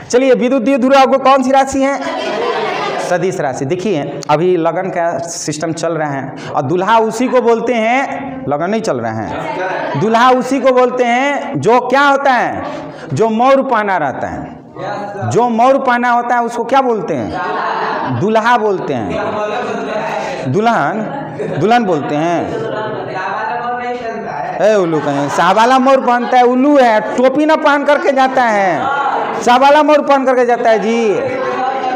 चलिए, विद्युतीय ध्रुव कौन सी राशि है? सदिश राशि। देखिए, अभी लगन का सिस्टम चल रहा है और दूल्हा उसी को बोलते हैं, लगन नहीं चल रहा है, दूल्हा उसी को बोलते हैं जो क्या होता है, जो मोर पहना रहता है। जो मोर पहना होता है उसको क्या बोलते हैं? दूल्हा बोलते हैं। दुल्हन, दुल्हन बोलते हैं। उल्लू कहें, शाहवाला मोर पहनता है, उल्लू है। टोपी ना पहन करके जाता है, शाहवाला मोर पहन करके जाता है जी।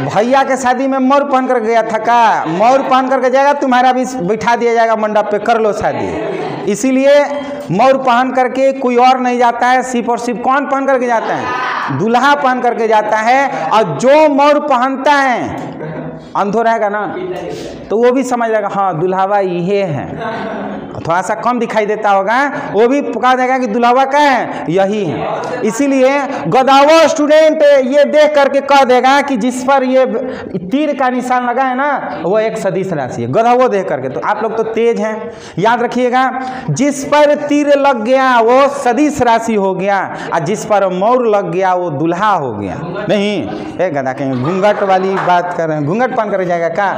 भैया के शादी में मोर पहन कर गया था का? मोर पहन करके जाएगा, तुम्हारा भी बैठा दिया जाएगा मंडप पे, कर लो शादी। इसीलिए मोर पहन करके कोई और नहीं जाता है, सिर्फ और सिर्फ कौन पहन करके जाता है? दूल्हा पहन करके जाता है। और जो मोर पहनता है, अंधो रहेगा ना तो वो भी समझ जाएगा हाँ दुल्हावा ये है। थोड़ा सा कम दिखाई देता होगा, वो भी पुकार देगा कि दुल्हावा क्या है, यही है। इसीलिए गदावा स्टूडेंट ये देख करके कह देगा कि जिस पर ये तीर का निशान लगा है ना, वो एक सदिश राशि है। गदावो देख करके। तो आप लोग तो तेज हैं, याद रखिएगा, जिस पर तीर लग गया वो सदिश राशि हो गया, और जिस पर मोर लग गया वो दुल्हा हो गया। नहीं, एक गदा कहें घूंघट वाली बात कर रहे हैं, घूंघट पहन कर जाएगा क्या?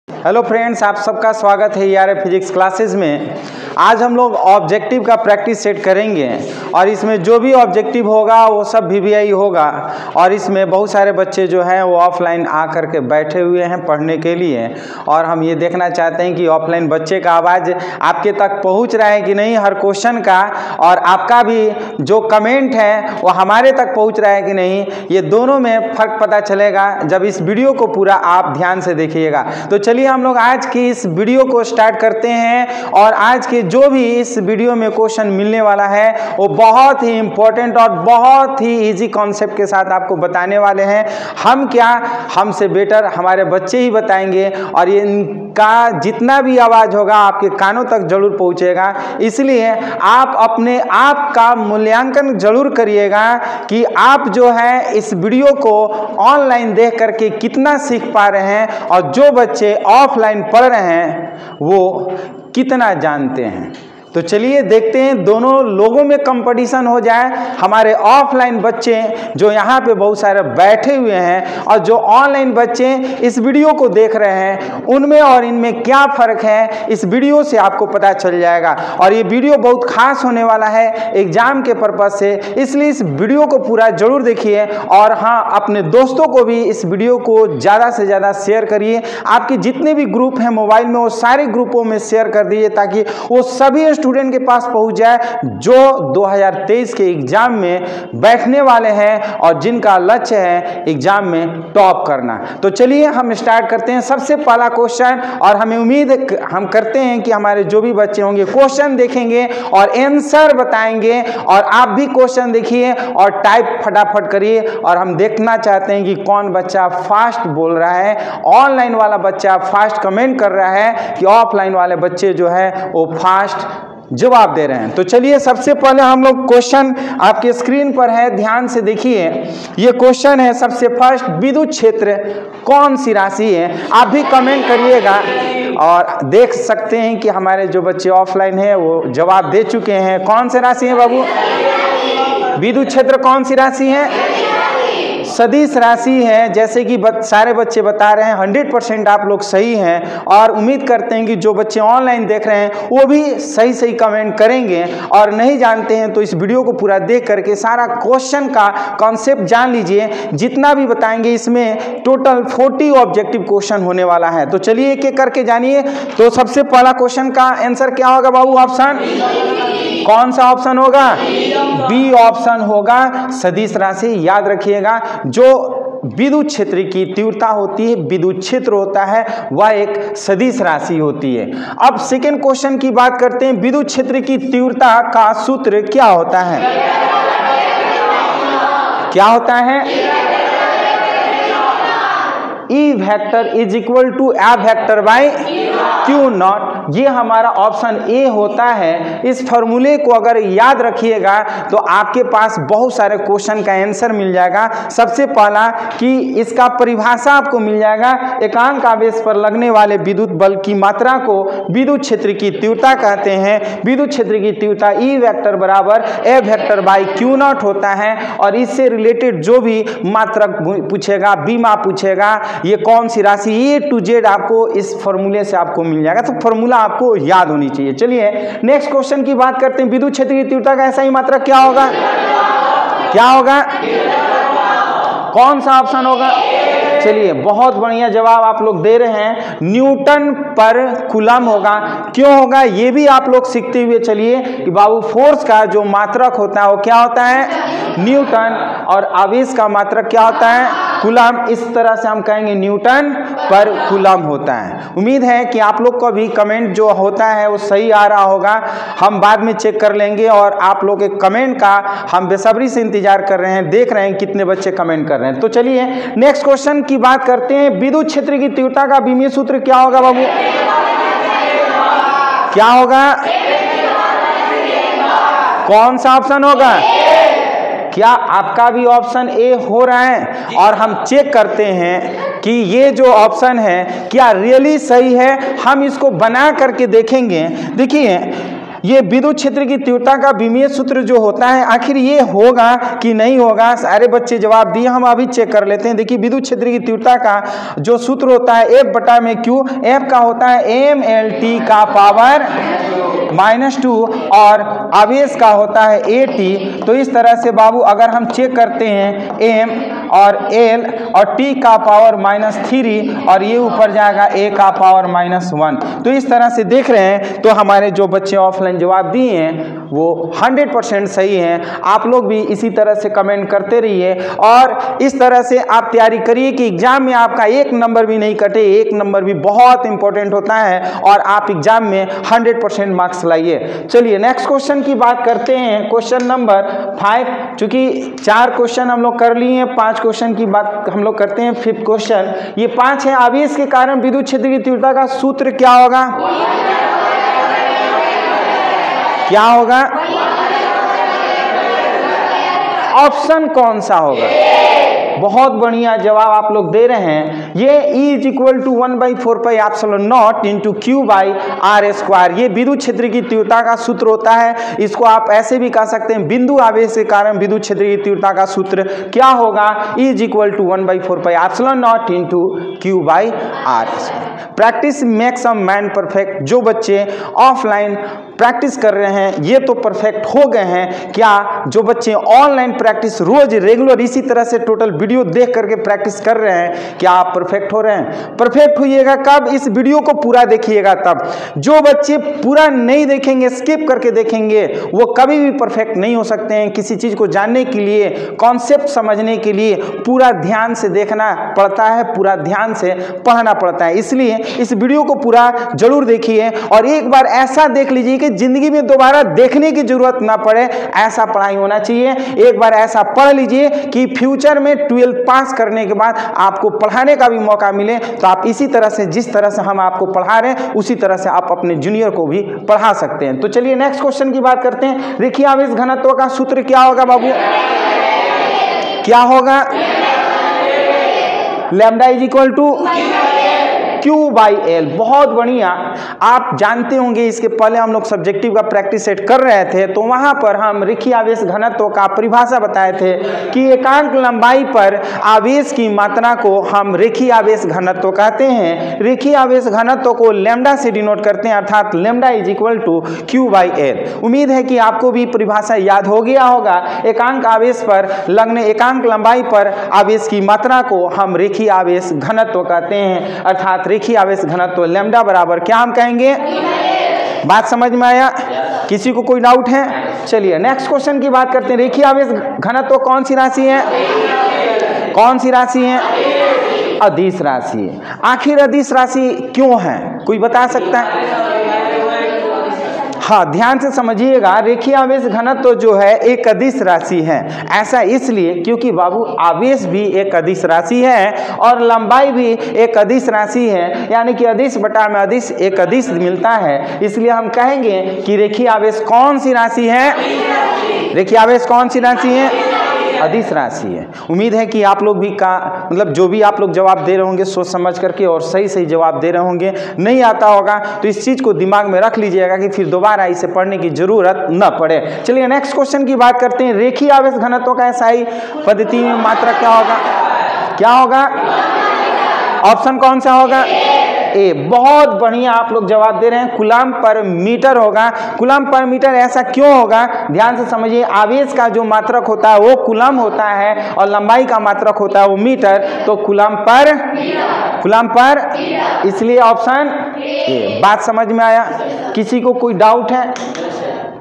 हेलो फ्रेंड्स, आप सबका स्वागत है ERA फिजिक्स क्लासेस में। आज हम लोग ऑब्जेक्टिव का प्रैक्टिस सेट करेंगे और इसमें जो भी ऑब्जेक्टिव होगा वो सब VVI होगा। और इसमें बहुत सारे बच्चे जो हैं वो ऑफलाइन आ करके बैठे हुए हैं पढ़ने के लिए, और हम ये देखना चाहते हैं कि ऑफलाइन बच्चे का आवाज़ आपके तक पहुंच रहा है कि नहीं हर क्वेश्चन का, और आपका भी जो कमेंट है वो हमारे तक पहुँच रहा है कि नहीं। ये दोनों में फ़र्क पता चलेगा जब इस वीडियो को पूरा आप ध्यान से देखिएगा। तो चलिए हम लोग आज की इस वीडियो को स्टार्ट करते हैं। और आज के जो भी इस वीडियो में क्वेश्चन मिलने वाला है वो बहुत ही इंपॉर्टेंट और बहुत ही इजी कॉन्सेप्ट के साथ आपको बताने वाले हैं। हम क्या, हमसे बेटर हमारे बच्चे ही बताएंगे, और ये इनका जितना भी आवाज़ होगा आपके कानों तक जरूर पहुंचेगा। इसलिए आप अपने आप का मूल्यांकन जरूर करिएगा कि आप जो है इस वीडियो को ऑनलाइन देख करके कितना सीख पा रहे हैं, और जो बच्चे ऑफलाइन पढ़ रहे हैं वो कितना जानते हैं। तो चलिए देखते हैं, दोनों लोगों में कंपटीशन हो जाए। हमारे ऑफलाइन बच्चे जो यहाँ पे बहुत सारे बैठे हुए हैं और जो ऑनलाइन बच्चे इस वीडियो को देख रहे हैं, उनमें और इनमें क्या फ़र्क है इस वीडियो से आपको पता चल जाएगा। और ये वीडियो बहुत खास होने वाला है एग्ज़ाम के पर्पज़ से, इसलिए इस वीडियो को पूरा ज़रूर देखिए। और हाँ, अपने दोस्तों को भी इस वीडियो को ज़्यादा से ज़्यादा शेयर करिए। आपके जितने भी ग्रुप हैं मोबाइल में वो सारे ग्रुपों में शेयर कर दीजिए, ताकि वो सभी स्टूडेंट के पास पहुंच जाए जो 2023 के एग्जाम में बैठने वाले हैं और जिनका लक्ष्य है एग्जाम में टॉप करना। तो चलिए हम स्टार्ट करते हैं। सबसे पहला क्वेश्चन, और हमें उम्मीद हम करते हैं कि हमारे जो भी बच्चे होंगे क्वेश्चन देखेंगे और आंसर बताएंगे, और आप भी क्वेश्चन देखिए और टाइप फटाफट करिए। और हम देखना चाहते हैं कि कौन बच्चा फास्ट बोल रहा है। ऑनलाइन वाला बच्चा फास्ट कमेंट कर रहा है कि ऑफलाइन वाले बच्चे जो है वो फास्ट जवाब दे रहे हैं। तो चलिए सबसे पहले हम लोग क्वेश्चन आपके स्क्रीन पर है, ध्यान से देखिए। ये क्वेश्चन है सबसे फर्स्ट, विद्युत क्षेत्र कौन सी राशि है? आप भी कमेंट करिएगा। और देख सकते हैं कि हमारे जो बच्चे ऑफलाइन हैं वो जवाब दे चुके हैं। कौन सी राशि है बाबू? विद्युत क्षेत्र कौन सी राशि है? सदिश राशि है। जैसे कि सारे बच्चे बता रहे हैं, 100% आप लोग सही हैं। और उम्मीद करते हैं कि जो बच्चे ऑनलाइन देख रहे हैं वो भी सही सही कमेंट करेंगे। और नहीं जानते हैं तो इस वीडियो को पूरा देख करके सारा क्वेश्चन का कॉन्सेप्ट जान लीजिए। जितना भी बताएंगे इसमें टोटल 40 ऑब्जेक्टिव क्वेश्चन होने वाला है। तो चलिए एक एक करके जानिए। तो सबसे पहला क्वेश्चन का आंसर क्या होगा बाबू? ऑप्शन कौन सा ऑप्शन होगा? बी ऑप्शन होगा, सदिश राशि। याद रखिएगा, जो विद्युत क्षेत्र की तीव्रता होती है, विद्युत क्षेत्र होता है, वह एक सदिश राशि होती है। अब सेकेंड क्वेश्चन की बात करते हैं। विद्युत क्षेत्र की तीव्रता का सूत्र क्या होता है? क्या होता है? E vector is equal to F vector by Q not. ये हमारा ऑप्शन ए होता है। इस फॉर्मूले को अगर याद रखिएगा तो आपके पास बहुत सारे क्वेश्चन का आंसर मिल जाएगा। सबसे पहला कि इसका परिभाषा आपको मिल जाएगा, एकांक आवेश पर लगने वाले विद्युत बल की मात्रा को विद्युत क्षेत्र की तीव्रता कहते हैं। विद्युत क्षेत्र की तीव्रता ई वेक्टर बराबर ए वेक्टर बाई क्यू नॉट होता है। और इससे रिलेटेड जो भी मात्रक पूछेगा, बीमा पूछेगा, ये कौन सी राशि, ए टू जेड आपको इस फॉर्मूले से आपको मिल जाएगा। तो फॉर्मूला आपको याद होनी चाहिए। चलिए नेक्स्ट क्वेश्चन की बात करते हैं। विद्युत क्षेत्र की तीव्रता का ऐसा ही मात्रक क्या होगा? क्या होगा? कौन सा ऑप्शन होगा? चलिए बहुत बढ़िया जवाब आप लोग दे रहे हैं, न्यूटन पर कूलम होगा। क्यों होगा ये भी आप लोग सीखते हुए चलिए कि बाबू फोर्स का जो मात्रक होता है वो क्या होता है? न्यूटन। और आवेश का मात्रक क्या होता है? कूलम। इस तरह से हम कहेंगे न्यूटन पर कूलम होता है। उम्मीद है कि आप लोग को भी कमेंट जो होता है वो सही आ रहा होगा। हम बाद में चेक कर लेंगे और आप लोग के कमेंट का हम बेसब्री से इंतजार कर रहे हैं, देख रहे हैं कितने बच्चे कमेंट कर रहे हैं। तो चलिए नेक्स्ट क्वेश्चन की बात करते हैं। विद्युत क्षेत्र की तीव्रता का विमीय सूत्र क्या होगा बाबू? क्या होगा? कौन सा ऑप्शन होगा? क्या आपका भी ऑप्शन ए हो रहा है? और हम चेक करते हैं कि ये जो ऑप्शन है क्या रियली सही है। हम इसको बना करके देखेंगे। देखिए ये विद्युत क्षेत्र की तीव्रता का विमीय सूत्र जो होता है आखिर ये होगा कि नहीं होगा। सारे बच्चे जवाब दिए, हम अभी चेक कर लेते हैं। देखिए विद्युत क्षेत्र की तीव्रता का जो सूत्र होता है एफ बटा में क्यू। एफ का होता है एम एल टी का पावर -2 और आवेश का होता है ए टी। तो इस तरह से बाबू अगर हम चेक करते हैं एम और एल और टी का पावर -3 और ये ऊपर जाएगा ए का पावर -1। तो इस तरह से देख रहे हैं। तो हमारे जो बच्चे ऑफलाइन जवाब दिए हैं वो 100% सही हैं। आप लोग भी इसी तरह से कमेंट करते रहिए और इस तरह से आप तैयारी करिए कि एग्जाम में आपका एक नंबर भी नहीं कटे। एक नंबर भी बहुत इंपॉर्टेंट होता है और आप एग्जाम में 100% मार्क्स लाइए। चलिए नेक्स्ट क्वेश्चन की बात करते हैं। Question number 5। चूंकि 4 क्वेश्चन हम लोग कर लिए हैं, 5 क्वेश्चन की बात हम लोग करते हैं। 5th क्वेश्चन ये 5 है। आवेश के कारण विद्युत क्षेत्र की तीव्रता का सूत्र क्या होगा? क्या होगा? ऑप्शन कौन सा होगा? बहुत बढ़िया जवाब आप लोग दे रहे हैं। ये E is equal to 1/4 pi epsilon not into Q by R square. ये विद्युत क्षेत्र की तीव्रता का सूत्र होता है। इसको आप ऐसे भी कह सकते हैं बिंदु आवेश के कारण विद्युत क्षेत्र की तीव्रता का सूत्र क्या होगा? E is equal to 1/4 pi epsilon not into Q by R square. Practice makes a man perfect. जो बच्चे ऑफलाइन प्रैक्टिस कर रहे हैं ये तो परफेक्ट हो गए हैं। क्या जो बच्चे ऑनलाइन प्रैक्टिस रोज रेगुलर इसी तरह से टोटल वीडियो देख करके प्रैक्टिस कर रहे हैं, क्या आप परफेक्ट हो रहे हैं? परफेक्ट होइएगा कब? इस वीडियो को पूरा देखिएगा तब। जो बच्चे पूरा नहीं देखेंगे, स्किप करके देखेंगे, वो कभी भी परफेक्ट नहीं हो सकते हैं। किसी चीज को जानने के लिए, कॉन्सेप्ट समझने के लिए पूरा ध्यान से देखना पड़ता है, पूरा ध्यान से पढ़ना पड़ता है। इसलिए इस वीडियो को पूरा जरूर देखिए और एक बार ऐसा देख लीजिए कि जिंदगी में दोबारा देखने की जरूरत ना पड़े। ऐसा पढ़ाई होना चाहिए। एक बार ऐसा पढ़ लीजिए कि फ्यूचर में 12th पास करने के बाद आपको पढ़ाने का भी मौका मिले। तो आप इसी तरह से, जिस तरह से हम आपको पढ़ा रहे हैं उसी तरह से आप अपने जूनियर को भी पढ़ा सकते हैं। तो चलिए नेक्स्ट क्वेश्चन की बात करते हैं। रेखीय आवेश घनत्व का सूत्र क्या होगा बाबू? क्या होगा? Lambda is equal to Q by L. बहुत बढ़िया। आप जानते होंगे इसके पहले हम लोग सब्जेक्टिव का प्रैक्टिस सेट कर रहे थे तो वहां पर हम रेखीय आवेश घनत्व का परिभाषा बताए थे कि एकांक लंबाई पर आवेश की मात्रा को हम रेखीय आवेश घनत्व कहते हैं। रेखीय आवेश घनत्व को लैम्डा से डिनोट करते हैं, अर्थात lambda is equal to Q by L. उम्मीद है कि आपको भी परिभाषा याद हो गया होगा। एकांक आवेश पर लगने, एकांक लंबाई पर आवेश की मात्रा को हम रेखीय आवेश घनत्व कहते हैं, अर्थात रेखीय आवेश घनत्व लैम्डा बराबर क्या हम कहेंगे? बात समझ में आया? किसी को कोई डाउट है? चलिए नेक्स्ट क्वेश्चन की बात करते हैं। रेखीय आवेश घनत्व कौन सी राशि है? कौन सी राशि है? अदिश राशि है। आखिर अदिश राशि क्यों है? कोई बता सकता है? हाँ, ध्यान से समझिएगा, रेखीय आवेश घनत्व तो जो है एक अदिश राशि है। ऐसा इसलिए क्योंकि बाबू आवेश भी एक अदिश राशि है और लंबाई भी एक अदिश राशि है, यानी कि अदिश बटा में अदिश एक अदिश मिलता है। इसलिए हम कहेंगे कि रेखीय आवेश कौन सी राशि है? रेखीय आवेश कौन सी राशि है? अदिश राशि है। उम्मीद है कि आप लोग भी मतलब जो भी आप लोग जवाब दे रहे होंगे सोच समझ करके और सही सही जवाब दे रहे होंगे। नहीं आता होगा तो इस चीज को दिमाग में रख लीजिएगा कि फिर दोबारा इसे पढ़ने की जरूरत न पड़े। चलिए नेक्स्ट क्वेश्चन की बात करते हैं। रेखीय आवेश घनत्व का SI पद्धति में मात्रक क्या होगा? क्या होगा? ऑप्शन कौन सा होगा? ए। बहुत बढ़िया आप लोग जवाब दे रहे हैं, कूलम पर मीटर होगा। कूलम पर मीटर ऐसा क्यों होगा? ध्यान से समझिए, आवेश का जो मात्रक होता है वो कूलम होता है और लंबाई का मात्रक होता है वो मीटर, तो कूलम पर इसलिए ऑप्शन ए। बात समझ में आया? किसी को कोई डाउट है?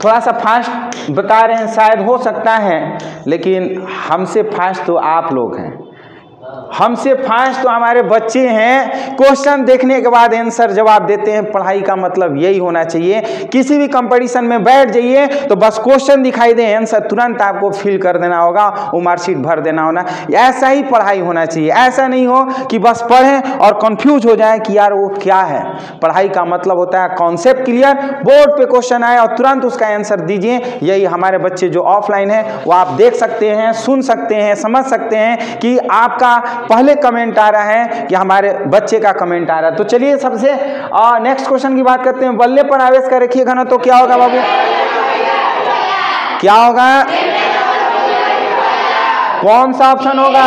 थोड़ा सा फास्ट बता रहे हैं, शायद हो सकता है, लेकिन हमसे फास्ट तो आप लोग हैं, हमसे फास्ट तो हमारे बच्चे हैं। क्वेश्चन देखने के बाद आंसर जवाब देते हैं। पढ़ाई का मतलब यही होना चाहिए। किसी भी कंपटीशन में बैठ जाइए तो बस क्वेश्चन दिखाई दे, आंसर तुरंत आपको फिल कर देना होगा, वो मार्कशीट भर देना होना। ऐसा ही पढ़ाई होना चाहिए। ऐसा नहीं हो कि बस पढ़ें और कंफ्यूज हो जाए कि यार वो क्या है। पढ़ाई का मतलब होता है कॉन्सेप्ट क्लियर, बोर्ड पे क्वेश्चन आए और तुरंत उसका आंसर दीजिए। यही हमारे बच्चे जो ऑफलाइन है वो आप देख सकते हैं, सुन सकते हैं, समझ सकते हैं कि आपका पहले कमेंट आ रहा है कि हमारे बच्चे का कमेंट आ रहा है। तो चलिए सबसे नेक्स्ट क्वेश्चन की बात करते हैं। बल्ले पर आवेश का रेखीय घनत्व तो क्या होगा बाबू? क्या होगा? कौन सा ऑप्शन होगा?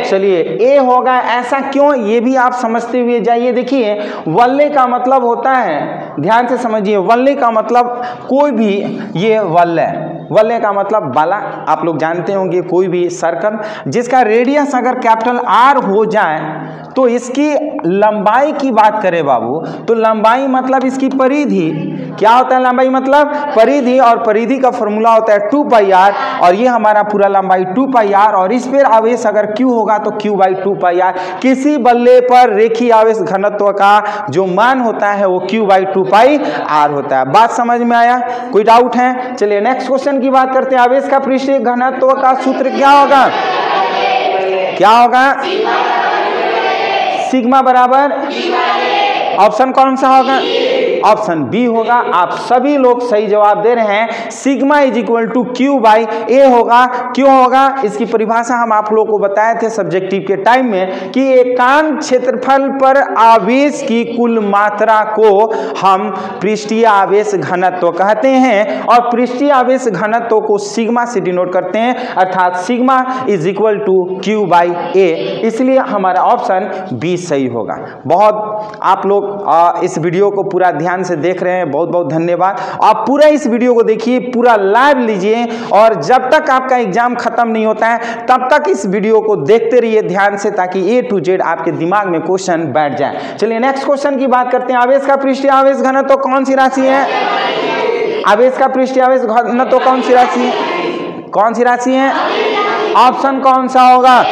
चलिए ए होगा। ऐसा क्यों, ये भी आप समझते हुए जाइए। देखिए वल्ले का मतलब होता है, ध्यान से समझिए, वल्ले का मतलब कोई भी, ये वल्ले, वल्ले का मतलब बाला, आप लोग जानते होंगे, कोई भी सर्कल जिसका रेडियस अगर कैपिटल R हो जाए तो इसकी लंबाई की बात करें बाबू, तो लंबाई मतलब इसकी परिधि। क्या होता है लंबाई? मतलब परिधि, और परिधि का फॉर्मूला होता है 2πr, और ये हमारा पूरा लंबाई 2πr, और इस पर आवेश अगर Q होगा तो Q/2πr। किसी बल्ले पर रेखीय आवेश घनत्व का जो मान होता है वो Q/2πr होता है। बात समझ में आया? कोई डाउट है? चलिए नेक्स्ट क्वेश्चन की बात करते हैं। आवेश का पृष्ठीय घनत्व का सूत्र क्या होगा? क्या होगा? सिग्मा बराबर, ऑप्शन कौन सा होगा? ऑप्शन बी होगा। आप सभी लोग सही जवाब दे रहे हैं। Sigma is equal to Q/A होगा। क्यों होगा? इसकी परिभाषा हम आप लोगों को बताए थे सब्जेक्टिव के टाइम में कि एकांक क्षेत्रफल पर आवेश की कुल मात्रा को हम पृष्ठीय आवेश घनत्व कहते हैं, और पृष्ठीय आवेश घनत्व को सिग्मा से डिनोट करते हैं, अर्थात sigma is equal to Q/A। इसलिए हमारा ऑप्शन बी सही होगा। बहुत आप लोग इस वीडियो को पूरा ध्यान से देख रहे हैं, बहुत बहुत धन्यवाद। आप पूरा इस वीडियो को देखिए, पूरा लाइव लीजिए, और जब तक आपका एग्जाम खत्म नहीं होता है तब तक इस वीडियो को देखते रहिए ध्यान से, ताकि A to Z आपके दिमाग में क्वेश्चन बैठ जाए। चलिए नेक्स्ट क्वेश्चन की बात करते हैं। आवेश का पृष्ठीय आवेश घनत्व तो कौन सी राशि है? आवेश का पृष्ठीय आवेश घनत्व तो कौन सी राशि है? कौन सी राशि है? ऑप्शन कौन सा होगा?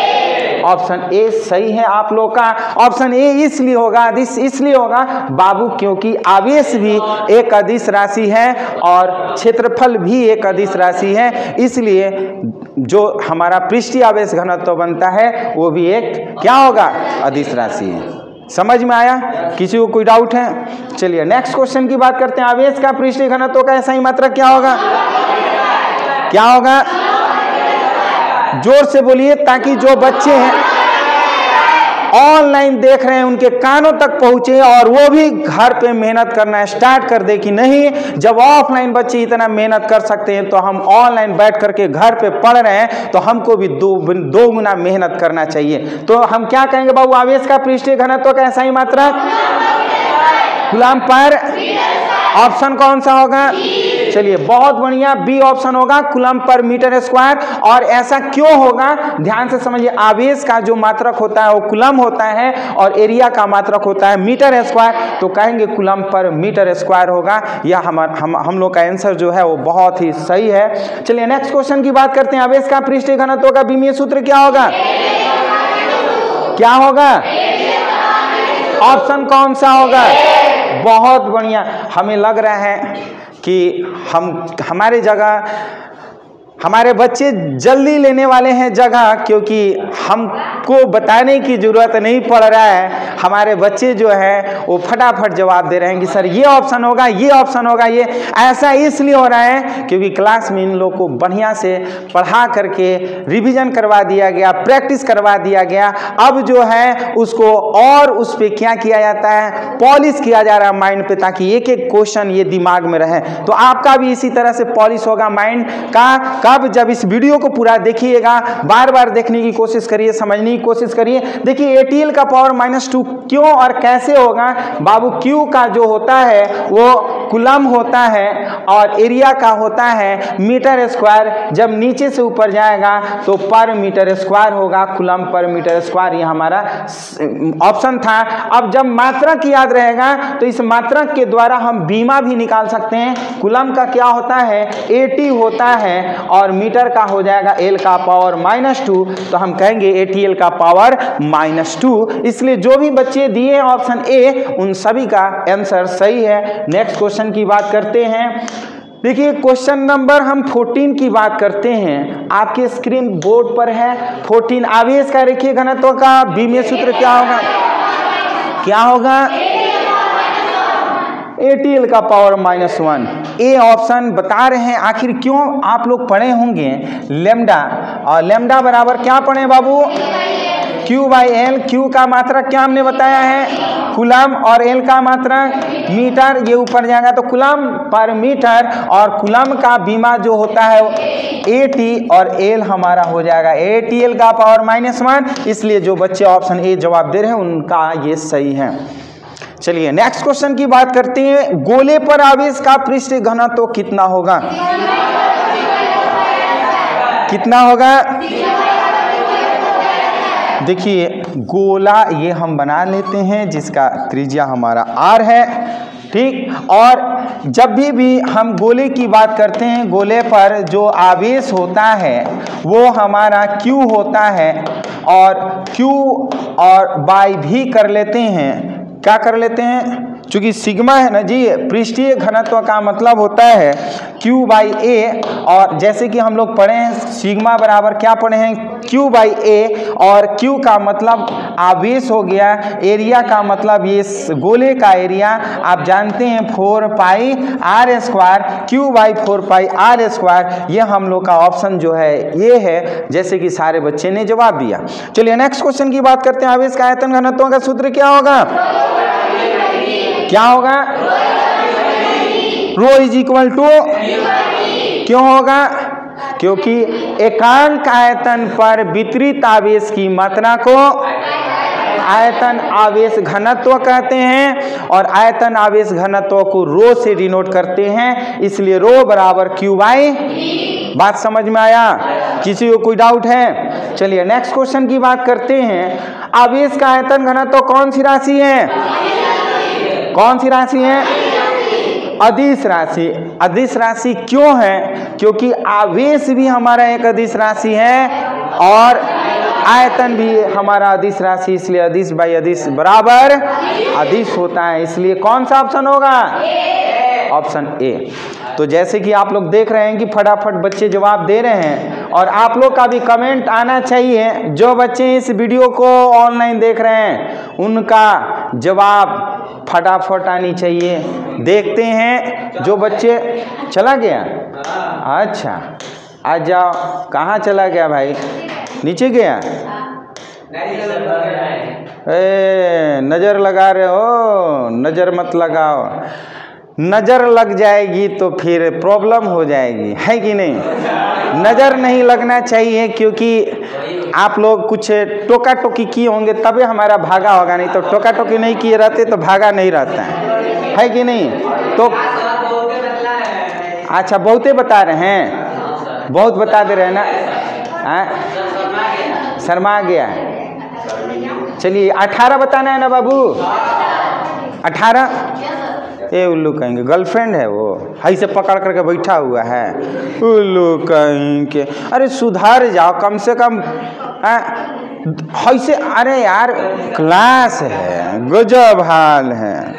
ऑप्शन ए सही है आप लोग का। ऑप्शन ए इसलिए होगा, इसलिए होगा बाबू क्योंकि आवेश भी एक अदिश राशि है और क्षेत्रफल भी एक अदिश राशि है, इसलिए जो हमारा पृष्ठीय आवेश घनत्व बनता है वो भी एक क्या होगा? अदिश राशि है। समझ में आया? किसी को कोई डाउट है? चलिए नेक्स्ट क्वेश्चन की बात करते हैं। आवेश का पृष्ठीय घनत्व का SI मात्रक क्या होगा? क्या होगा? जोर से बोलिए ताकि जो बच्चे हैं ऑनलाइन देख रहे हैं उनके कानों तक पहुंचे और वो भी घर पे मेहनत करना स्टार्ट कर दे कि नहीं, जब ऑफलाइन बच्चे इतना मेहनत कर सकते हैं तो हम ऑनलाइन बैठ करके घर पे पढ़ रहे हैं तो हमको भी दो गुना मेहनत करना चाहिए। तो हम क्या कहेंगे बाबू? आवेश का पृष्ठीय घनत्व का SI मात्रक कूलम पर, ऑप्शन कौन सा होगा? चलिए बहुत बढ़िया, बी ऑप्शन होगा, कूलम पर मीटर स्क्वायर। और ऐसा क्यों होगा? ध्यान से समझिए, आवेश का जो मात्रक होता है वो कूलम होता है और एरिया का मात्रक होता है मीटर स्क्वायर, तो कहेंगे कूलम पर मीटर स्क्वायर होगा। यह हम लोग का आंसर जो है वो बहुत ही सही है। चलिए नेक्स्ट क्वेश्चन की बात करते हैं। आवेश का पृष्ठीय घनत्व का विमीय सूत्र क्या होगा? क्या होगा? ऑप्शन कौन सा होगा? बहुत बढ़िया। हमें लग रहा है कि हमारे जगह हमारे बच्चे जल्दी लेने वाले हैं जगह, क्योंकि हमको बताने की ज़रूरत नहीं पड़ रहा है। हमारे बच्चे जो हैं वो फटाफट जवाब दे रहे हैं कि सर ये ऑप्शन होगा, ये ऑप्शन होगा। ये ऐसा इसलिए हो रहा है क्योंकि क्लास में इन लोग को बढ़िया से पढ़ा करके रिवीजन करवा दिया गया, प्रैक्टिस करवा दिया गया। अब जो है उसको और उस पर क्या किया जाता है, पॉलिश किया जा रहा है माइंड पे, ताकि एक एक क्वेश्चन ये दिमाग में रहे। तो आपका भी इसी तरह से पॉलिश होगा माइंड का। कब? जब इस वीडियो को पूरा देखिएगा, बार बार देखने की कोशिश करिए, समझने की कोशिश करिए। देखिए ATL का पावर -2 क्यों और कैसे होगा बाबू? Q का जो होता है वो कूलम होता है और एरिया का होता है मीटर स्क्वायर। जब नीचे से ऊपर जाएगा तो पर मीटर स्क्वायर होगा, कूलम पर मीटर स्क्वायर। ये हमारा ऑप्शन था। अब जब मात्रक याद रहेगा तो इस मात्रक के द्वारा हम बीमा भी निकाल सकते हैं। कूलम का क्या होता है? 80 होता है और मीटर का हो जाएगा L का पावर -2। तो हम कहेंगे ATL का पावर -2। इसलिए जो भी बच्चे दिए ऑप्शन A उन सभी का आंसर सही है। नेक्स्ट क्वेश्चन की बात करते हैं। देखिए क्वेश्चन नंबर हम 14 की बात करते हैं। आपके स्क्रीन बोर्ड पर है 14। आवेश का रेखीय घनत्व का बीमीय सूत्र क्या होगा? क्या होगा? ATL का पावर -1। ए ऑप्शन बता रहे हैं। आखिर क्यों? आप लोग पढ़े होंगे लेमडा, और लेमडा बराबर क्या पढ़े बाबू? Q/L। Q का मात्रक क्या हमने बताया है? कूलम, और L का मात्रक मीटर। ये ऊपर जाएगा तो कूलम पर मीटर, और कूलम का बीमा जो होता है AT और L हमारा हो जाएगा ATL का पावर -1। इसलिए जो बच्चे ऑप्शन A जवाब दे रहे हैं उनका ये सही है। चलिए नेक्स्ट क्वेश्चन की बात करते हैं। गोले पर आवेश का पृष्ठ घनत्व कितना होगा? कितना होगा? देखिए गोला ये हम बना लेते हैं जिसका त्रिज्या हमारा R है, ठीक। और जब भी हम गोले की बात करते हैं, गोले पर जो आवेश होता है वो हमारा Q होता है, और Q और बाई भी कर लेते हैं। क्या कर लेते हैं? चूंकि सिग्मा है ना जी, पृष्ठीय घनत्व का मतलब होता है Q/A। और जैसे कि हम लोग पढ़े हैं सिग्मा बराबर क्या पढ़े हैं? Q/A। और Q का मतलब आवेश हो गया, एरिया का मतलब ये गोले का एरिया आप जानते हैं 4πr²। Q/4πr²। ये हम लोग का ऑप्शन जो है ये है, जैसे कि सारे बच्चे ने जवाब दिया। चलिए नेक्स्ट क्वेश्चन की बात करते हैं। आवेश का आयतन घनत्व का सूत्र क्या होगा? क्या होगा? ρ = क्यों होगा? क्योंकि एकांक आयतन पर वितरित आवेश की मात्रा को आयतन आवेश घनत्व कहते हैं, और आयतन आवेश घनत्व को ρ से डिनोट करते हैं। इसलिए ρ बराबर Q/। बात समझ में आया? किसी को कोई डाउट है? चलिए नेक्स्ट क्वेश्चन की बात करते हैं। आवेश का आयतन घनत्व कौन सी राशि है? कौन सी राशि है? अदिश राशि। अदिश राशि क्यों है? क्योंकि आवेश भी हमारा एक अदिश राशि है और आयतन भी हमारा अदिश राशि, इसलिए अदिश बाई अदिश बराबर अदिश होता है। इसलिए कौन सा ऑप्शन होगा? Option A। तो जैसे कि आप लोग देख रहे हैं कि फटाफट बच्चे जवाब दे रहे हैं, और आप लोग का भी कमेंट आना चाहिए। जो बच्चे इस वीडियो को ऑनलाइन देख रहे हैं उनका जवाब फटाफट आनी चाहिए। देखते हैं जो बच्चे। चला गया? अच्छा आ जाओ। कहाँ चला गया भाई? नीचे गया? नज़र लगा रहे हो? नज़र मत लगाओ, नज़र लग जाएगी तो फिर प्रॉब्लम हो जाएगी, है कि नहीं? नज़र नहीं लगना चाहिए, क्योंकि आप लोग कुछ टोका टोकी किए होंगे तभी हमारा भागा होगा, नहीं तो टोका टोकी नहीं किए रहते तो भागा नहीं रहता है कि नहीं? तो अच्छा बहुते बता रहे हैं, बहुत बता दे रहे हैं ना, शर्मा गया। चलिए 18 बताना है ना बाबू? 18? ये उल्लू कहेंगे गर्लफ्रेंड है वो, हाई से पकड़ करके बैठा हुआ है, उल्लू कहेंगे। अरे सुधार जाओ कम से कम। ऐसे, अरे यार क्लास है, गजब हाल है,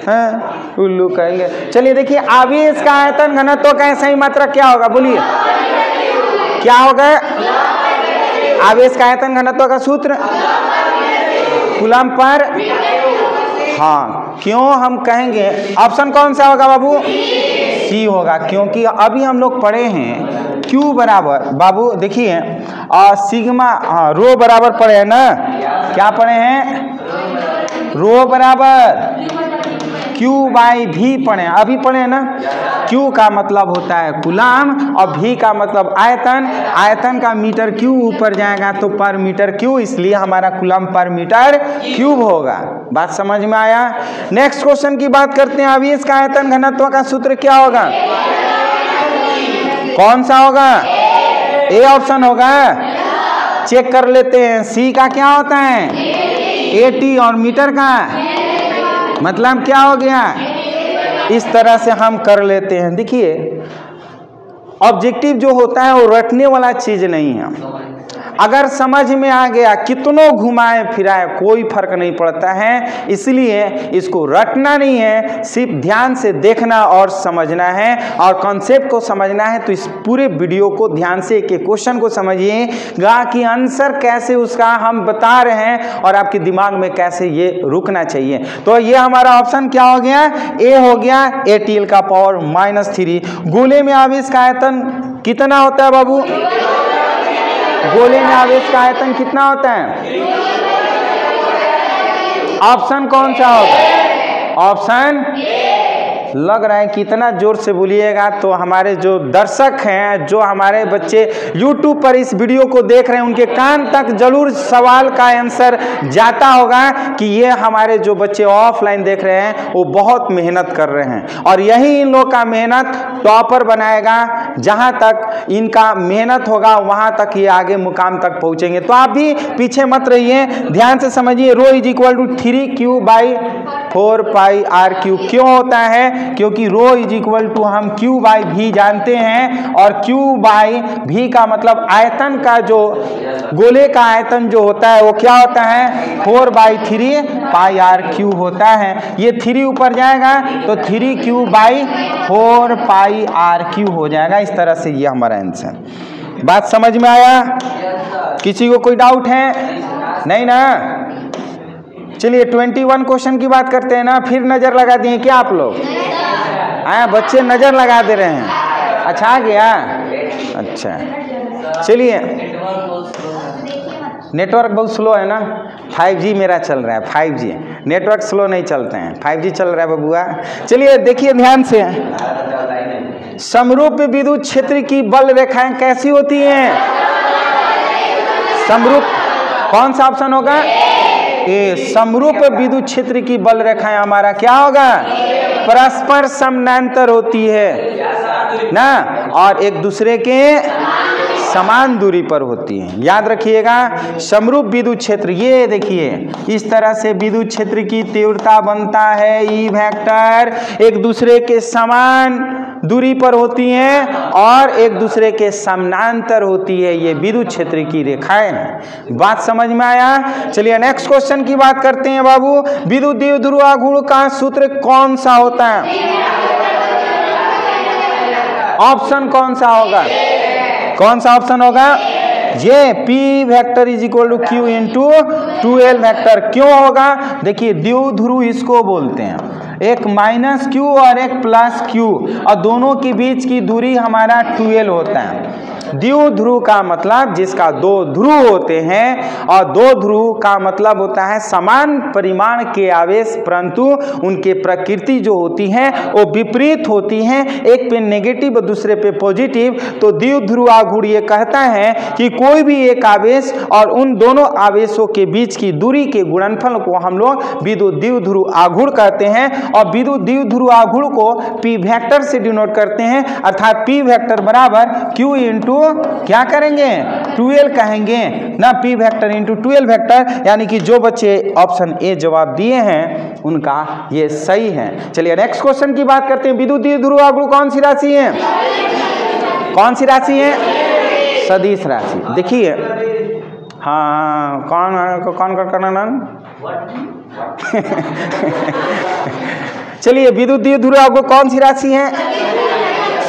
उल्लू कहेंगे। चलिए देखिए, आवेश का आयतन घनत्व का सही मात्रक क्या होगा, बोलिए क्या होगा? आवेश का आयतन घनत्व का सूत्र कूलम पर, हाँ, क्यों हम कहेंगे ऑप्शन कौन सा होगा बाबू? सी होगा, क्योंकि अभी हम लोग पढ़े हैं Q बराबर, बाबू देखिए सिग्मा, हाँ, रो बराबर पढ़े हैं ना, क्या पढ़े हैं? रो बराबर Q बाई भी पढ़े हैं, अभी पढ़े हैं ना। Q का मतलब होता है कूलम और V का मतलब आयतन, आयतन का मीटर क्यूब ऊपर जाएगा तो पर मीटर क्यूब, इसलिए हमारा कूलम पर मीटर क्यूब होगा। बात समझ में आया? नेक्स्ट क्वेश्चन की बात करते हैं, आवेश का आयतन घनत्व का सूत्र क्या होगा? कौन सा होगा? ए ऑप्शन होगा। चेक कर लेते हैं, सी का क्या होता है? AT, और मीटर का मतलब क्या हो गया? इस तरह से हम कर लेते हैं। देखिए ऑब्जेक्टिव जो होता है वो रटने वाला चीज नहीं है, अगर समझ में आ गया कितनों घुमाए फिराए कोई फर्क नहीं पड़ता है, इसलिए इसको रटना नहीं है, सिर्फ ध्यान से देखना और समझना है, और कॉन्सेप्ट को समझना है। तो इस पूरे वीडियो को ध्यान से एक एक क्वेश्चन को समझिएगा कि आंसर कैसे उसका हम बता रहे हैं और आपके दिमाग में कैसे ये रुकना चाहिए। तो ये हमारा ऑप्शन क्या हो गया? ए हो गया, ATL का पावर -3। गोले में आवेश का आयतन कितना होता है बाबू? गोले में आवेश का आयतन कितना होता है? ऑप्शन कौन सा होगा? ऑप्शन लग रहा है, कितना जोर से बोलिएगा तो हमारे जो दर्शक हैं, जो हमारे बच्चे YouTube पर इस वीडियो को देख रहे हैं, उनके कान तक जरूर सवाल का आंसर जाता होगा कि ये हमारे जो बच्चे ऑफलाइन देख रहे हैं वो बहुत मेहनत कर रहे हैं, और यही इन लोग का मेहनत टॉपर बनाएगा। जहां तक इनका मेहनत होगा वहां तक ये आगे मुकाम तक पहुंचेंगे। तो आप भी पीछे मत रहिए, ध्यान से समझिए। रो इज इक्वल टू 3Q/4πR3 क्यों होता है? क्योंकि रो इज इक्वल टू हम Q/V जानते हैं, और Q/V का मतलब आयतन का, जो गोले का आयतन जो होता है वो क्या होता है? 4/3πR3 होता है। ये 3 ऊपर जाएगा तो 3Q/4πR3 हो जाएगा। इस तरह से ये हमारा आंसर। बात समझ में आया? किसी को कोई डाउट है? नहीं ना? चलिए 21 क्वेश्चन की बात करते हैं ना। फिर नजर लगा दिए क्या आप लोग? बच्चे नजर लगा दे रहे हैं। अच्छा आ गया? अच्छा चलिए, नेटवर्क बहुत स्लो है ना, 5G मेरा चल रहा है। 5G नेटवर्क स्लो नहीं चलते हैं, 5G चल रहा है बबुआ। चलिए देखिए ध्यान से, समरूप विद्युत क्षेत्र की बल रेखाएं कैसी होती हैं? समरूप, कौन सा ऑप्शन होगा? ए, समरूप विद्युत क्षेत्र की बल रेखाएं हमारा क्या होगा? परस्पर समानांतर होती है ना, और एक दूसरे के समान दूरी पर होती है। याद रखिएगा, समरूप विद्युत क्षेत्र, ये देखिए इस तरह से विद्युत क्षेत्र की तीव्रता बनता है ई वेक्टर, एक दूसरे के समान दूरी पर होती हैं और एक दूसरे के समानांतर होती है। ये विद्युत क्षेत्र की रेखाएं हैं। बात समझ में आया? चलिए नेक्स्ट क्वेश्चन की बात करते हैं बाबू। विद्युत द्विध्रुव आघूर्ण का सूत्र कौन सा होता है? ऑप्शन कौन सा होगा? कौन सा ऑप्शन होगा? ये P vector is equal to Q into 2L vector. क्यों होगा? देखिए द्विध्रुव इसको बोलते हैं, एक -Q और एक +Q, और दोनों के बीच की दूरी हमारा 2L होता है। द्विध्रुव का मतलब जिसका दो ध्रुव होते हैं, और दो ध्रुव का मतलब होता है समान परिमाण के आवेश, परंतु उनके प्रकृति जो होती है वो विपरीत होती हैं, एक पे नेगेटिव और दूसरे पे पॉजिटिव। तो द्विध्रुव आघूर्ण ये कहता है कि कोई भी एक आवेश और उन दोनों आवेशों के बीच की दूरी के गुणनफल को हम लोग विद्युत द्विध्रुव आघूर्ण कहते हैं, और विद्युत द्विध्रुव आघूर्ण को P वेक्टर से डिनोट करते हैं, अर्थात P वेक्टर बराबर Q इंटू क्या करेंगे? 2L कहेंगे ना, P vector into 2L vector. यानी कि जो बच्चे ऑप्शन ए जवाब दिए हैं उनका ये सही है। चलिए नेक्स्ट क्वेश्चन की बात करते हैं। विद्युत द्विध्रुव आघूर्ण कौन सी राशि है? कौन सी राशि है? सदिश राशि। देखिए हाँ कौन करना ना चलिए विद्युत द्विध्रुव आघूर्ण कौन सी राशि है?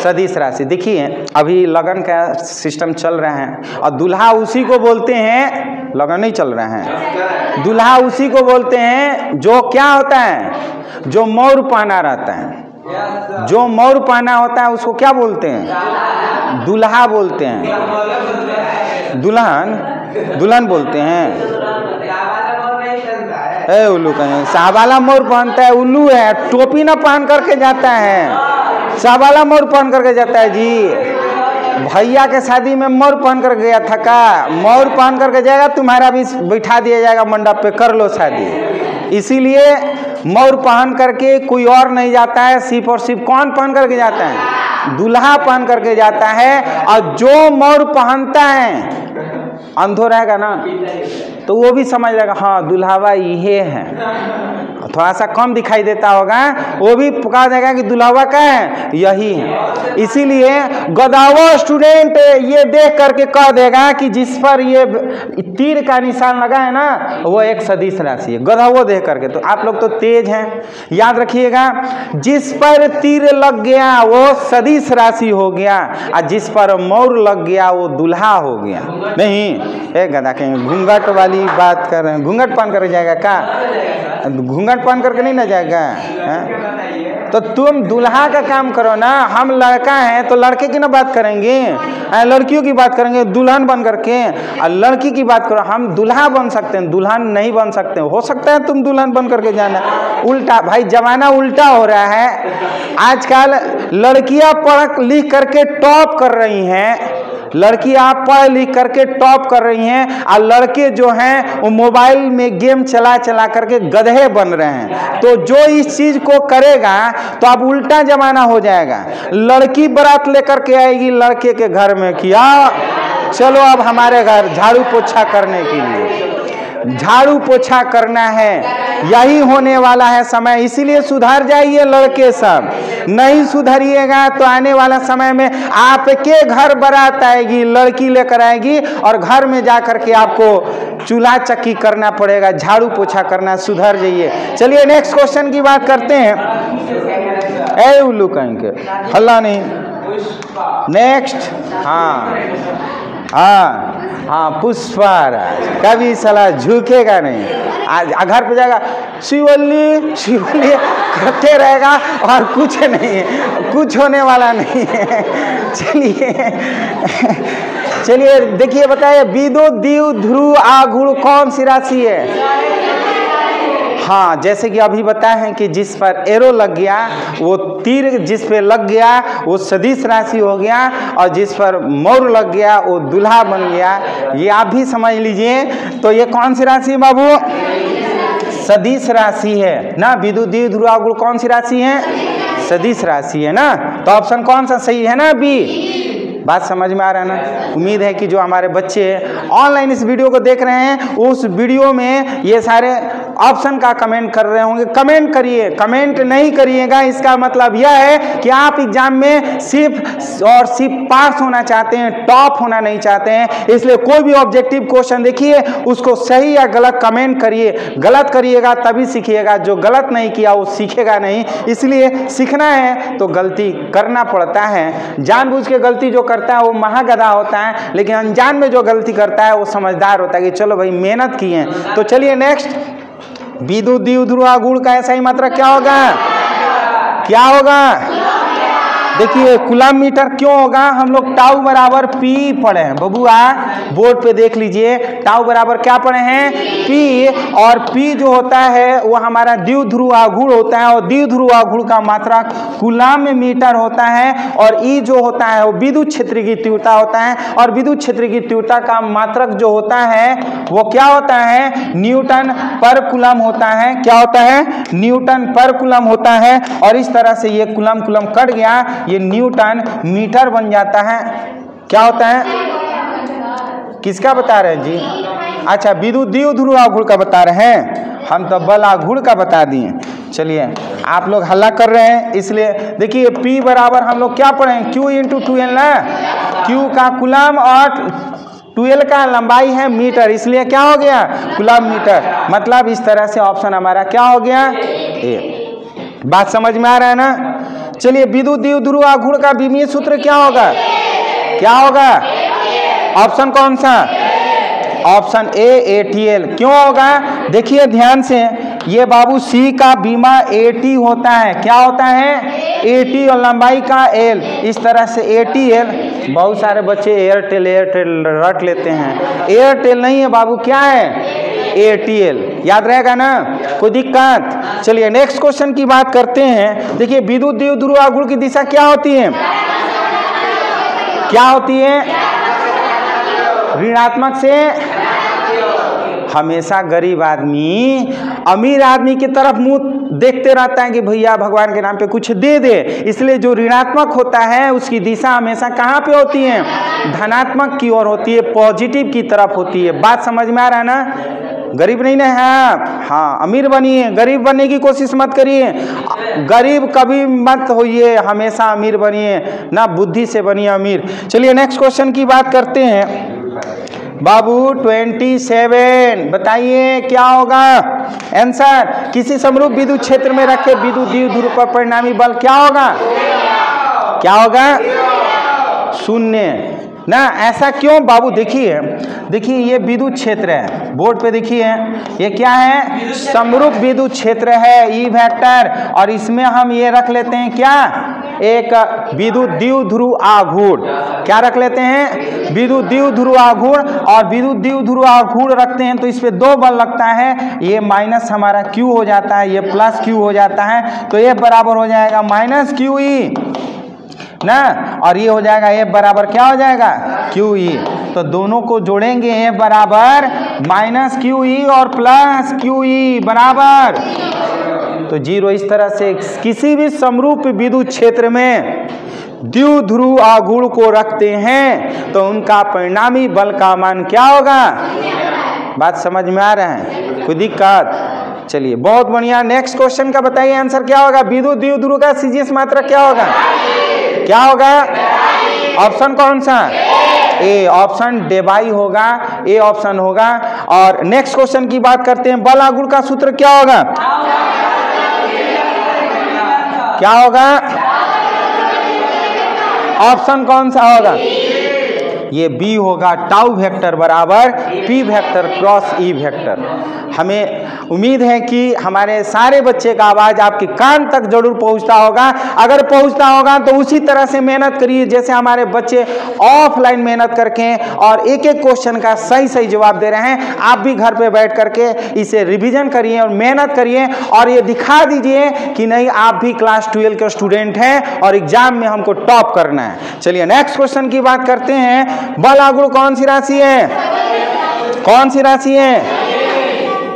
सदिश राशि। देखिए अभी लगन का सिस्टम चल रहा है और दुल्हा उसी को बोलते हैं, लगन नहीं चल रहा है, दुल्हा उसी को बोलते हैं जो क्या होता है, जो मोर पहना रहता है। जो मोर पहना होता है उसको क्या बोलते हैं? दुल्हा बोलते हैं। दुल्हन बोलते हैं। उल्लू कहें शाहवाला मोर पहनता है, उल्लू है, टोपी ना पहन करके जाता है, शाहवाला मोर पहन करके जाता है जी। भैया के शादी में मोर पहन कर गया था का? मोर पहन करके जाएगा, तुम्हारा भी बैठा दिया जाएगा मंडप पे, कर लो शादी। इसीलिए मोर पहन करके कोई और नहीं जाता है, सिर्फ और सिर्फ कौन पहन करके जाता है? दुल्हा पहन करके जाता है। और जो मोर पहनता है अंधो रहेगा ना तो वो भी समझ लेगा हाँ दुल्हावा ये है, थोड़ा सा कम दिखाई देता होगा वो भी पुकार देगा कि दुल्हावा का है, यही है। इसीलिए गदावा स्टूडेंट ये देख करके कह देगा कि जिस पर ये तीर का निशान लगा है ना वो एक सदिश राशि है, गदावो देख करके। तो आप लोग तो तेज हैं, याद रखिएगा, जिस पर तीर लग गया वो सदिश राशि हो गया और जिस पर मोर लग गया वो दुल्हा हो गया। नहीं ए गदा कहीं घूंघट वाली बात कर रहे हैं, घूंघट पहन कर जाएगा का? घूंघट पहन करके नहीं ना जाएगा है? तो तुम दुल्हा का काम करो ना, हम लड़का हैं तो लड़के की ना बात करेंगे, लड़कियों की बात करेंगे दुल्हन बन करके। और लड़की की बात करो, हम दुल्हा बन सकते हैं, दुल्हन नहीं बन सकते। हो सकता है तुम दुल्हन बन करके जाना, उल्टा भाई जमाना उल्टा हो रहा है। आजकल लड़कियां पढ़ लिख करके टॉप कर रही हैं, लड़कियां पढ़ लिख करके टॉप कर रही हैं और लड़के जो हैं वो मोबाइल में गेम चला चला करके गधे बन रहे हैं। तो जो इस चीज को करेगा तो अब उल्टा जमाना हो जाएगा। लड़की बारात लेकर के आएगी लड़के के घर में, किया चलो अब हमारे घर झाड़ू पोछा करने के लिए, झाड़ू पोछा करना है, यही होने वाला है समय। इसीलिए सुधर जाइए लड़के सब, नहीं सुधरिएगा तो आने वाला समय में आपके घर बारात आएगी, लड़की लेकर आएगी और घर में जा करके आपको चूल्हा चक्की करना पड़ेगा, झाड़ू पोछा करना। सुधर जाइए। चलिए नेक्स्ट क्वेश्चन की बात करते हैं। ए उल्लू कहेंगे हल्ला नहीं। नेक्स्ट हाँ पुष्पराज कभी साला झुकेगा नहीं, आज घर पे जाएगा शिवल्ली शिवल्ली करते रहेगा और कुछ नहीं, कुछ होने वाला नहीं है। चलिए देखिए बताइए विद्युत द्विध्रुव आघूर्ण कौन सी राशि है? हाँ जैसे कि अभी बताए हैं कि जिस पर एरो लग गया वो तीर जिस पे लग गया वो सदिश राशि हो गया और जिस पर मोर लग गया वो दुल्हा बन गया। ये आप भी समझ लीजिए। तो ये कौन सी राशि है बाबू? सदिश राशि है ना। विद्युत द्विध्रुव आघूर्ण कौन सी राशि है? सदिश राशि है ना। तो ऑप्शन कौन सा सही है ना? बी। बात समझ में आ रहा है ना? उम्मीद है कि जो हमारे बच्चे ऑनलाइन इस वीडियो को देख रहे हैं उस वीडियो में ये सारे ऑप्शन का कमेंट कर रहे होंगे। कमेंट करिए, कमेंट नहीं करिएगा इसका मतलब यह है कि आप एग्जाम में सिर्फ और सिर्फ पास होना चाहते हैं, टॉप होना नहीं चाहते हैं। इसलिए कोई भी ऑब्जेक्टिव क्वेश्चन देखिए उसको सही या गलत कमेंट करिए। गलत करिएगा तभी सीखिएगा, जो गलत नहीं किया वो सीखेगा नहीं। इसलिए सीखना है तो गलती करना पड़ता है। जानबूझ के गलती जो करता है वो महागधा होता है, लेकिन अनजान में जो गलती करता है वो समझदार होता है कि चलो भाई मेहनत की है। तो चलिए नेक्स्ट, विद्युत द्विध्रुव आघूर्ण का ऐसा ही मात्रा क्या होगा? क्या होगा? देखिए कूलम मीटर क्यों होगा? हम लोग टाउ बराबर पी पढ़े हैं बबुआ, बोर्ड पे देख लीजिए। टाउ बराबर क्या पढ़े हैं? पी। और पी जो होता है वो हमारा द्विध्रुव आघूर्ण होता है और द्विध्रुव आघूर्ण का मात्रा कूलम मीटर होता है। और ई जो होता है वो विद्युत क्षेत्र की तीव्रता होता है और विद्युत क्षेत्र की तीव्रता का मात्रक जो होता है वो क्या होता है? न्यूटन पर कूलम होता है। क्या होता है? न्यूटन पर कूलम होता है। और इस तरह से ये कूलम कूलम कट गया, ये न्यूटन मीटर बन जाता है। क्या होता है? किसका बता रहे हैं जी? अच्छा विद्युत द्विध्रुव आघूर्ण का बता रहे हैं, हम तो बल आघूर्ण का बता दिए। चलिए आप लोग हल्ला कर रहे हैं इसलिए देखिए P बराबर हम लोग क्या पढ़े हैं? Q इंटू 2N ना। Q का कूलम और 12 का लंबाई है मीटर, इसलिए क्या हो गया कूलम मीटर। मतलब इस तरह से ऑप्शन हमारा क्या हो गया ए। बात समझ में आ रहा है ना। चलिए विद्युत द्विध्रुव आघूर्ण का विमीय सूत्र क्या होगा, क्या होगा, ऑप्शन कौन सा, ऑप्शन ए ATL। क्यों होगा, देखिए ध्यान से, ये बाबू सी का बीमा AT होता है, क्या होता है AT, और लंबाई का L, इस तरह से ATL। बहुत सारे बच्चे एयरटेल रट लेते हैं, एयरटेल नहीं है बाबू, क्या है ATL, याद रहेगा ना, कोई दिक्कत। चलिए नेक्स्ट क्वेश्चन की बात करते हैं। देखिए विद्युत द्विध्रुव आघूर्ण की दिशा क्या होती है, क्या होती है, ऋणात्मक से। हमेशा गरीब आदमी अमीर आदमी की तरफ मुंह देखते रहता है कि भैया भगवान के नाम पे कुछ दे दे, इसलिए जो ऋणात्मक होता है उसकी दिशा हमेशा कहाँ पे होती है, धनात्मक की ओर होती है, पॉजिटिव की तरफ होती है। बात समझ में आ रहा है ना। गरीब नहीं ना है, हाँ अमीर बनिए, गरीब बनने की कोशिश मत करिए, गरीब कभी मत होइए, हमेशा अमीर बनिए ना, बुद्धि से बनिए अमीर। चलिए नेक्स्ट क्वेश्चन की बात करते हैं बाबू 27, बताइए क्या होगा आंसर। किसी समरूप विद्युत क्षेत्र में रखे विद्युत द्विध्रुव पर परिणामी बल क्या होगा, क्या होगा, शून्य ना। ऐसा क्यों बाबू, देखिए देखिए ये विद्युत क्षेत्र है, बोर्ड पे देखिए ये क्या है, समरूप विद्युत क्षेत्र है ई वेक्टर, और इसमें हम ये रख लेते हैं क्या, एक विद्युत द्विध्रुव आघूर्ण, क्या रख लेते हैं, विद्युत द्विध्रुव आघूर्ण। और विद्युत द्विध्रुव आघूर्ण रखते हैं तो इस पे दो बल लगता है, ये माइनस हमारा Q हो जाता है, ये प्लस Q हो जाता है, तो ये बराबर हो जाएगा माइनस QE ना, और ये हो जाएगा ए बराबर क्या हो जाएगा QE। तो दोनों को जोड़ेंगे, ए बराबर माइनस QE और प्लस QE बराबर तो 0। इस तरह से किसी भी समरूप विद्युत क्षेत्र में द्विध्रुव आघूर्ण को रखते हैं तो उनका परिणामी बल का मान क्या होगा। बात समझ में आ रहा है, कोई दिक्कत। चलिए बहुत बढ़िया। नेक्स्ट क्वेश्चन का बताइए आंसर क्या होगा। विद्युत द्विध्रुव का सीजीएस मात्रक क्या होगा, क्या होगा, ऑप्शन कौन सा, ए ऑप्शन डेबाई होगा, ए ऑप्शन होगा। और नेक्स्ट क्वेश्चन की बात करते हैं, बल आघूर्ण का सूत्र क्या होगा, क्या होगा, ऑप्शन कौन सा होगा, ये बी होगा, टाउ वेक्टर बराबर P vector cross E vector. हमें उम्मीद है कि हमारे सारे बच्चे का आवाज आपके कान तक जरूर पहुंचता होगा। अगर पहुंचता होगा तो उसी तरह से मेहनत करिए जैसे हमारे बच्चे ऑफलाइन मेहनत करके और एक एक क्वेश्चन का सही सही जवाब दे रहे हैं। आप भी घर पे बैठ करके इसे रिवीजन करिए और मेहनत करिए और ये दिखा दीजिए कि नहीं आप भी क्लास 12 के स्टूडेंट हैं और एग्जाम में हमको टॉप करना है। चलिए नेक्स्ट क्वेश्चन की बात करते हैं। बल आघूर्ण कौन सी राशि है, कौन सी राशि है,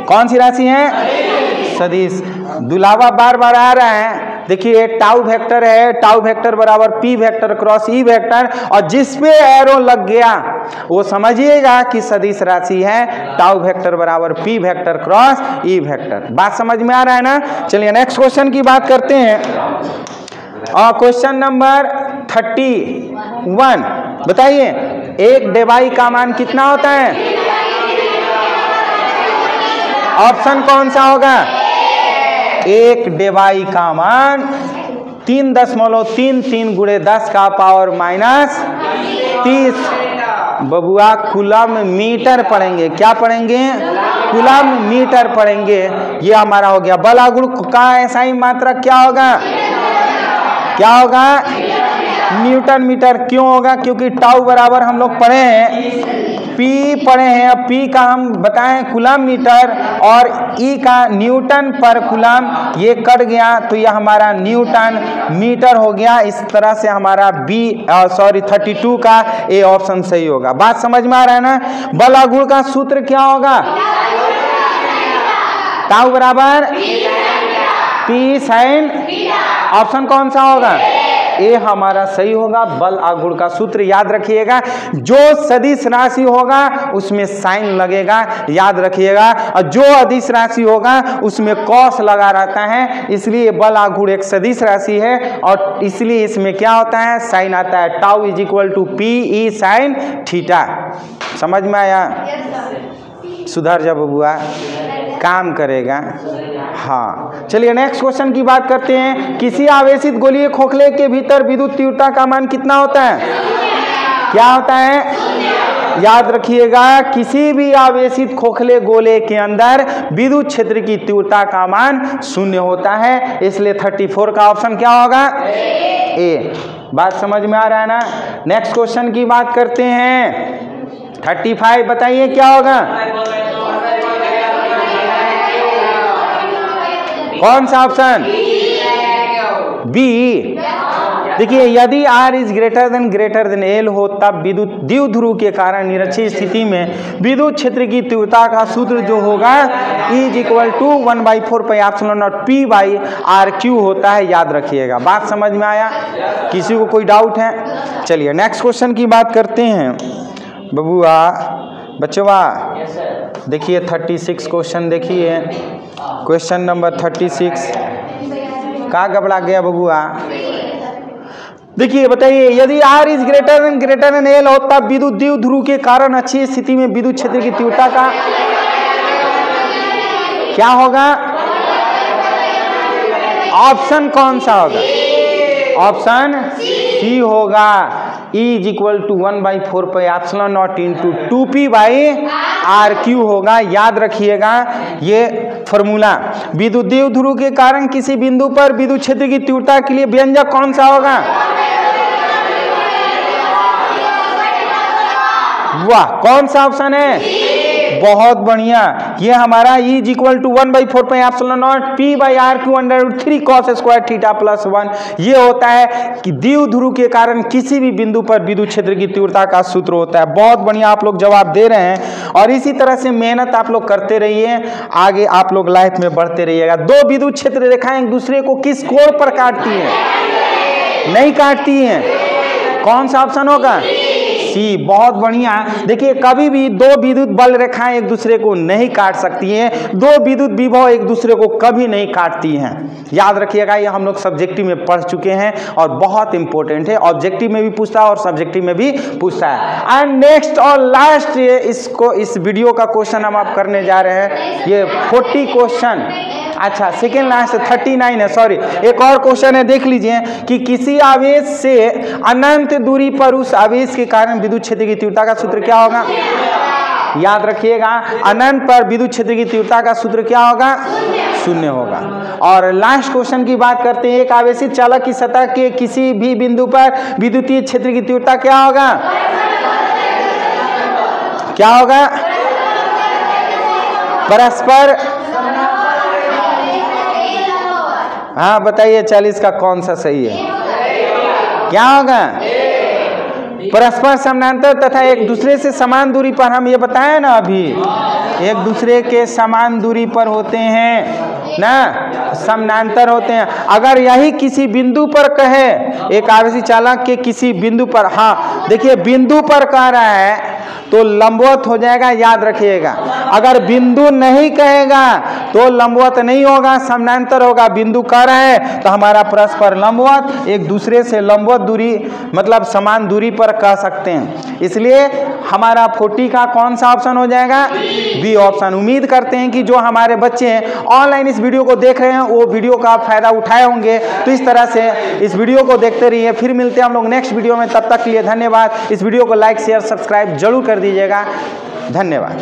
कौन सी राशि है, सदिश। दुलावा बार बार आ रहा है। देखिए टाउ वेक्टर है, टाउ वेक्टर बराबर P vector cross E vector, और जिस पे एरो लग गया वो समझिएगा कि सदिश राशि है। टाउ वेक्टर बराबर P vector cross E vector. बात समझ में आ रहा है ना। चलिए नेक्स्ट क्वेश्चन की बात करते हैं। क्वेश्चन नंबर 31 बताइए, एक डेबाई का मान कितना होता है, ऑप्शन कौन सा होगा। एक डेबाई का मान 3.33 गुणे 10 का पावर माइनस 30। बबुआ कूलम मीटर पढ़ेंगे, क्या पढ़ेंगे, कूलम मीटर पढ़ेंगे। ये हमारा हो गया। बल आघूर्ण का एसआई मात्रक क्या होगा, क्या होगा, न्यूटन मीटर। क्यों होगा, क्योंकि टाउ बराबर हम लोग पढ़े हैं, पी पढ़े हैं। अब पी का हम बताएं कूलम मीटर और ई का न्यूटन पर कूलम, ये कट गया तो यह हमारा न्यूटन मीटर हो गया। इस तरह से हमारा 32 का ए ऑप्शन सही होगा। बात समझ में आ रहा है ना। बल आघूर्ण का सूत्र क्या होगा, टाउ बराबर पी साइन, ऑप्शन कौन सा होगा, ए हमारा सही होगा। बल आघूर्ण का सूत्र याद रखिएगा, जो सदिश राशि होगा उसमें साइन लगेगा, याद रखिएगा, और जो अदिश राशि होगा उसमें कॉस लगा रहता है। इसलिए बल आघूर्ण एक सदिश राशि है और इसलिए इसमें क्या होता है, साइन आता है। Tau is equal to P E sine theta. समझ में आया? सुधर जा बबुआ, काम करेगा। हाँ, चलिए नेक्स्ट क्वेश्चन की बात करते हैं। किसी आवेशित गोलीय खोखले के भीतर विद्युत तीव्रता का मान कितना होता है? क्या होता है? याद रखिएगा, किसी भी आवेशित खोखले गोले के अंदर विद्युत क्षेत्र की तीव्रता का मान 0 होता है, इसलिए 34 का ऑप्शन क्या होगा? ए। बात समझ में आ रहा है ना? नेक्स्ट क्वेश्चन की बात करते हैं। 35 बताइए क्या होगा? कौन सा ऑप्शन? बी। देखिए, यदि R is greater than L हो तब विद्युत द्विध्रुव के कारण निरक्षीय स्थिति में विद्युत क्षेत्र की तीव्रता का सूत्र जो होगा E = 1/4 πε0P/RQ होता है। याद रखिएगा। बात समझ में आया? किसी को कोई डाउट है? चलिए नेक्स्ट क्वेश्चन की बात करते हैं। बबुआ बच्चवा देखिए 36 क्वेश्चन देखिए, क्वेश्चन नंबर 36। कहाँ घबरा गया बबुआ? देखिए बताइए, यदि R is greater than L हो तब विद्युत द्विध्रुव के कारण अच्छी स्थिति में विद्युत क्षेत्र की तीव्रता का क्या होगा? ऑप्शन कौन सा होगा? ऑप्शन सी होगा। E = 1/4 πε0 × 2P/RQ होगा। याद रखिएगा ये फॉर्मूला। विद्युत द्विध्रुव के कारण किसी बिंदु पर विद्युत क्षेत्र की तीव्रता के लिए व्यंजक कौन सा होगा? वाह, कौन सा ऑप्शन है? बहुत बढ़िया, ये हमारा E = 1/4 πε0 P/RQ √3 cos² θ + 1 ये होता है कि द्विध्रुव के कारण किसी भी बिंदु पर विद्युत क्षेत्र की तीव्रता का सूत्र होता है। बहुत बढ़िया, आप लोग जवाब दे रहे हैं और इसी तरह से मेहनत आप लोग करते रहिए, आगे आप लोग लाइफ में बढ़ते रहिएगा। दो विद्युत क्षेत्र रेखाएं एक दूसरे को किस कोण पर काटती हैं? नहीं काटती हैं। कौन सा ऑप्शन होगा? सी। बहुत बढ़िया। देखिए, कभी भी दो विद्युत बल रेखाएं एक दूसरे को नहीं काट सकती हैं, दो विद्युत विभव एक दूसरे को कभी नहीं काटती हैं। याद रखिएगा, ये हम लोग सब्जेक्टिव में पढ़ चुके हैं और बहुत इंपॉर्टेंट है। ऑब्जेक्टिव में भी पूछता है और सब्जेक्टिव में भी पूछता है। एंड नेक्स्ट और लास्ट इस वीडियो का क्वेश्चन हम आप करने जा रहे हैं, ये 40 क्वेश्चन, अच्छा सेकेंड लास्ट 39 है, सॉरी। एक और क्वेश्चन है, देख लीजिए कि किसी आवेश से अनंत दूरी पर उस आवेश के कारण विद्युत क्षेत्र की तीव्रता का सूत्र क्या होगा? याद रखिएगा, अनंत पर विद्युत क्षेत्र की तीव्रता का सूत्र क्या होगा? 0 होगा। और लास्ट क्वेश्चन की बात करते हैं। एक आवेशित चालक की सतह के किसी भी बिंदु पर विद्युतीय क्षेत्र की तीव्रता क्या होगा? क्या होगा? परस्पर। हाँ बताइए, 40 का कौन सा सही है? क्या होगा? परस्पर समानांतर तथा एक दूसरे से समान दूरी पर। हम ये बताए ना अभी, एक दूसरे के समान दूरी पर होते हैं ना, समानांतर होते हैं। अगर यही किसी बिंदु पर कहे, एक आवेशित चालक के किसी बिंदु पर, हाँ देखिए बिंदु पर कह रहा है तो लंबवत हो जाएगा। याद रखिएगा, अगर बिंदु नहीं कहेगा तो लंबवत नहीं होगा, समानांतर होगा। बिंदु कह रहा है तो हमारा परस्पर लंबवत, एक दूसरे से लंबवत दूरी मतलब समान दूरी पर कह सकते हैं। इसलिए हमारा 40 का कौन सा ऑप्शन हो जाएगा? B option. उम्मीद करते हैं कि जो हमारे बच्चे हैं ऑनलाइन इस वीडियो को देख रहे हैं वो वीडियो का फायदा उठाए होंगे। तो इस तरह से इस वीडियो को देखते रहिए। फिर मिलते हैं हम लोग नेक्स्ट वीडियो में, तब तक के लिए धन्यवाद। इस वीडियो को लाइक शेयर सब्सक्राइब जरूर कर दीजिएगा। धन्यवाद।